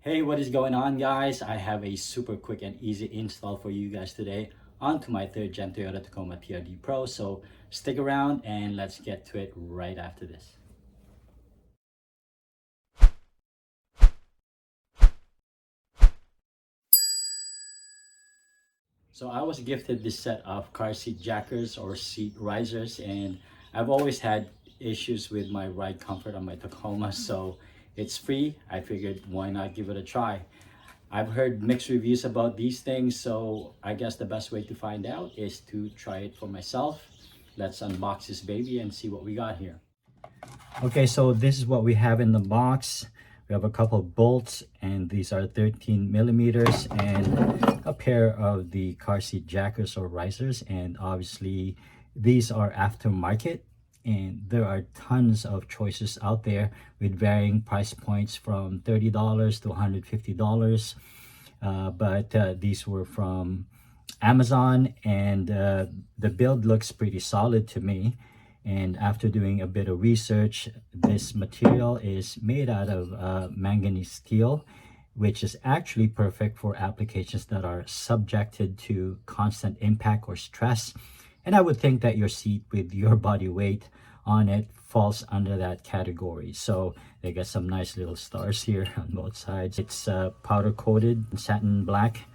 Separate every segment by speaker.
Speaker 1: Hey, what is going on, guys? I have a super quick and easy install for you guys today onto my third Gen Toyota Tacoma TRD Pro. So stick around and let's get to it right after this. So I was gifted this set of car seat jackers or seat risers, and I've always had issues with my ride comfort on my Tacoma. So it's free. I figured, why not give it a try? I've heard mixed reviews about these things, so I guess the best way to find out is to try it for myself. Let's unbox this baby and see what we got here. Okay, so this is what we have in the box. We have a couple of bolts, and these are 13 millimeters, and a pair of the car seat jackers or risers. And obviously these are aftermarket, and there are tons of choices out there with varying price points from $30 to $150. But these were from Amazon, and the build looks pretty solid to me. And after doing a bit of research, this material is made out of manganese steel, which is actually perfect for applications that are subjected to constant impact or stress. And I would think that your seat with your body weight on it falls under that category. So they got some nice little stars here on both sides. It's powder coated satin black.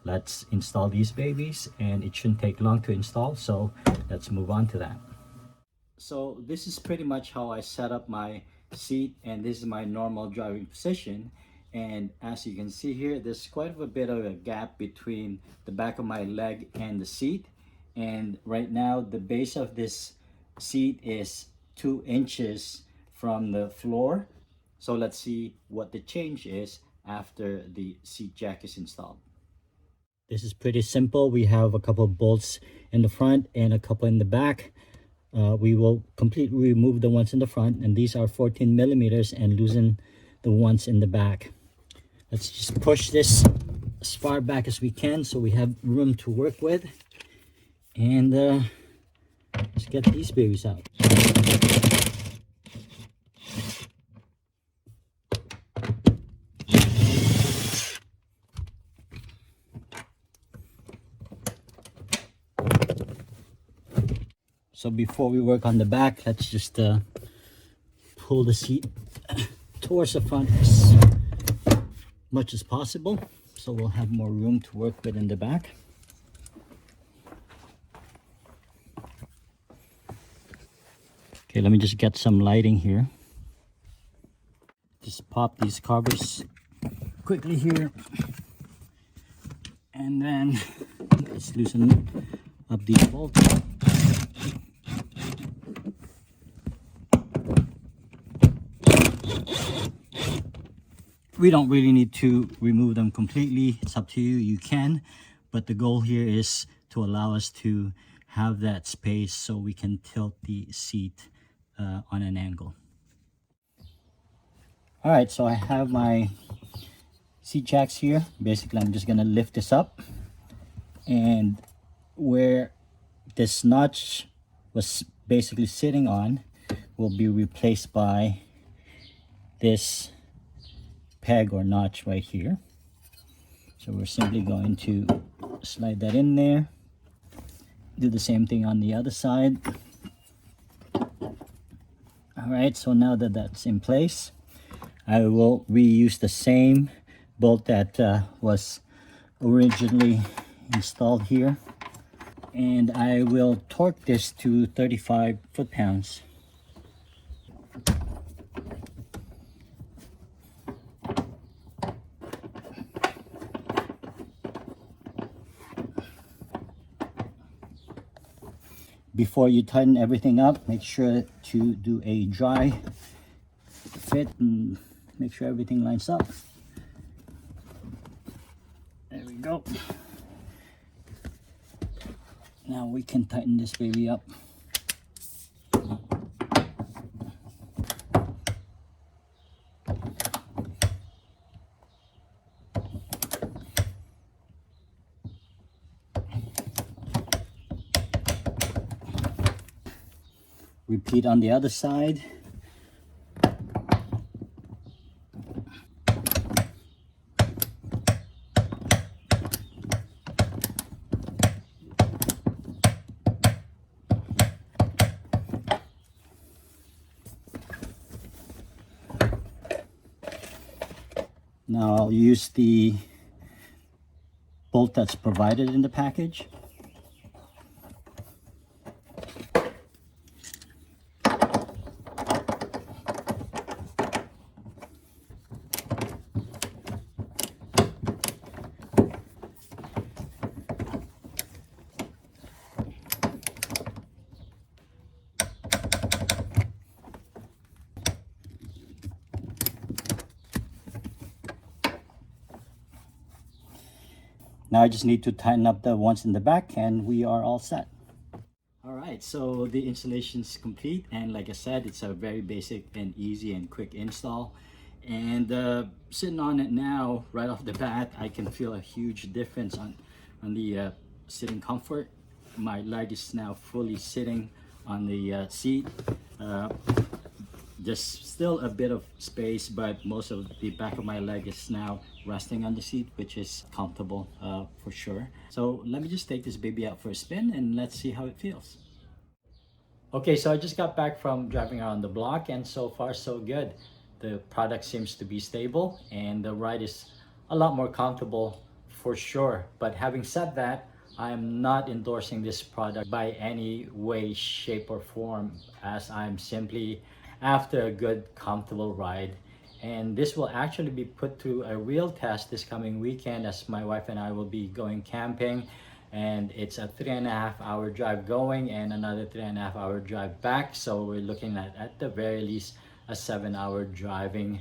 Speaker 1: Let's install these babies, and it shouldn't take long to install, so let's move on to that. So this is pretty much how I set up my seat, and this is my normal driving position. And as you can see here, there's quite a bit of a gap between the back of my leg and the seat. And right now the base of this seat is 2 inches from the floor. So let's see what the change is after the seat jack is installed. This is pretty simple. We have a couple of bolts in the front and a couple in the back. We will completely remove the ones in the front, and these are 14 millimeters, and loosen the ones in the back. Let's just push this as far back as we can so we have room to work with, and let's get these babies out. So before we work on the back, let's just pull the seat towards the front as much as possible, so we'll have more room to work with in the back. Okay, let me just get some lighting here. Just pop these covers quickly here, and then let's loosen up these bolts. We don't really need to remove them completely. It's up to you. You can, but the goal here is to allow us to have that space so we can tilt the seat on an angle. All right, so I have my seat jacks here. Basically, I'm just gonna lift this up, and where this notch was basically sitting on will be replaced by this peg or notch right here. So we're simply going to slide that in there. Do the same thing on the other side. All right, so now that that's in place, I will reuse the same bolt that was originally installed here, and I will torque this to 35 foot-pounds. Before you tighten everything up, make sure to do a dry fit and make sure everything lines up. There we go. Now we can tighten this baby up. Repeat on the other side. Now I'll use the bolt that's provided in the package. Now I just need to tighten up the ones in the back and we are all set. All right, so the installation is complete, and like I said, it's a very basic and easy and quick install. And sitting on it now, right off the bat, I can feel a huge difference on the sitting comfort. My leg is now fully sitting on the seat. There's still a bit of space, but most of the back of my leg is now resting on the seat, which is comfortable for sure. So let me just take this baby out for a spin and let's see how it feels. Okay, so I just got back from driving around the block, and so far so good. The product seems to be stable and the ride is a lot more comfortable for sure. But having said that, I am not endorsing this product by any way, shape, or form, as I'm simply after a good, comfortable ride. And this will actually be put through a real test this coming weekend, as my wife and I will be going camping. And it's a 3.5 hour drive going and another 3.5 hour drive back. So we're looking at the very least, a 7 hour driving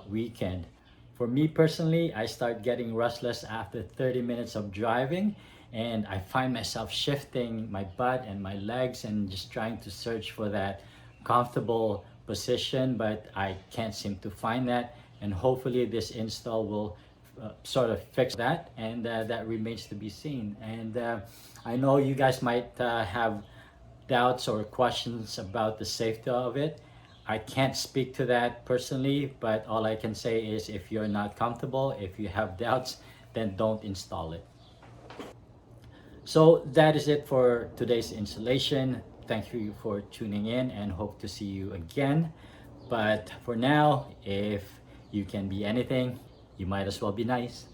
Speaker 1: weekend. For me personally, I start getting restless after 30 minutes of driving, and I find myself shifting my butt and my legs and just trying to search for that comfortable position, but I can't seem to find that. And hopefully this install will sort of fix that, and that remains to be seen. And I know you guys might have doubts or questions about the safety of it. I can't speak to that personally, but all I can say is if you're not comfortable, if you have doubts, then don't install it. So that is it for today's installation. Thank you for tuning in and hope to see you again. But for now, if you can be anything, you might as well be nice.